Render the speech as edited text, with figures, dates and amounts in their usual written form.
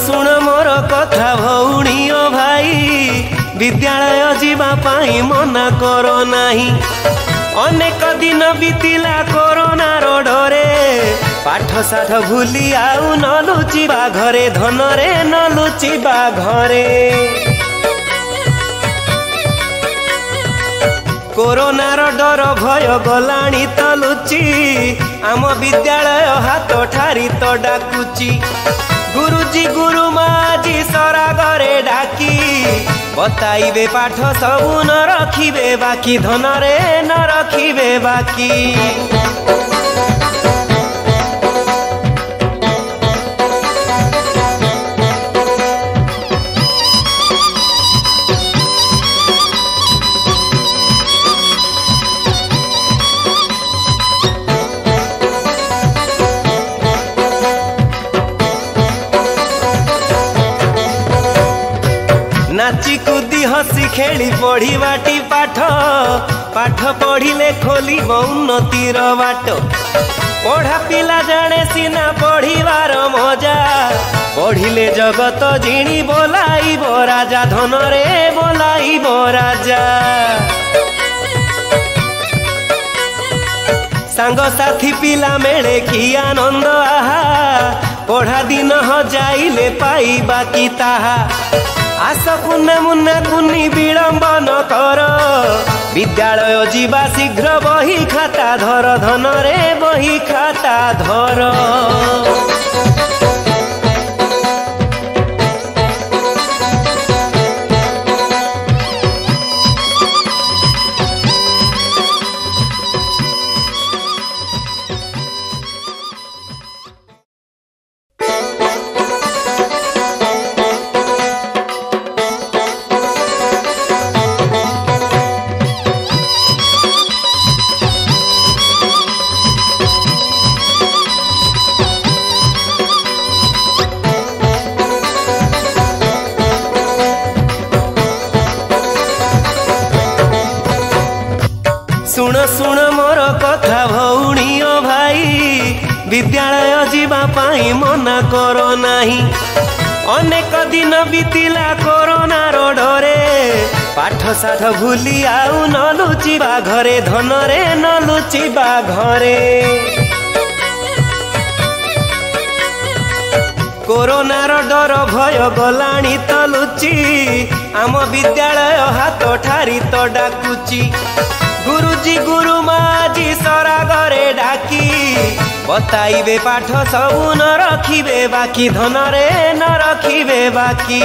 शुण मोर कथा भौणी ओ भाई विद्यालय जीवा पाई मना करो नाही। अनेक दिन बीतिला कोरोना डरे पाठ साठ भूली आउ न लुचिबा घरे धन रे न लुचिबा घरे। कोरोनार डर भय गलाणी तो लुची आम विद्यालय हाथ ठारी तो डाकुची। गुरुजी गुरुमा जी सरागरे डाकी बताइबे पाठ सबु न रखिबे बाकी धन रे न रखिबे बाकी। नाची कूदी हसी खेली पढ़ी बाटी पाठ पाठ पढ़िले खोली उन्नतिर बाट। पढ़ा पिला जाने सीना पढ़िबार मजा पढ़िले जगत जिणी बोलाइब राजा धन रे बोलाइब राजा। सांग साथी पिला मेले कि आनंद आहा पढ़ा दिन ह जाइले पाइबा कि ताहा। आस कुन्ना मुन्ना कुन्नी विलंब न कर विद्यालय जीवा शीघ्र बही खाता धर धन रे बही खाता धर। शुण शुण मोर कथा भौणी ओ भाई विद्यालय जीवा पाई मना करो नाही। अनेक दिन बीतिला कोरोना डरे पाठ साठ भूली आउ न लुचिबा घरे धन रे न लुचिबा घरे। कोरोनार डर भय गलाणी तो लुची आम विद्यालय हाथ ठारी तो डाकुची। गुरुजी गुरुमा जी सरागरे डाकी बताइबे पाठ सबु न रखिबे बाकी धन रे न रखिबे बाकी।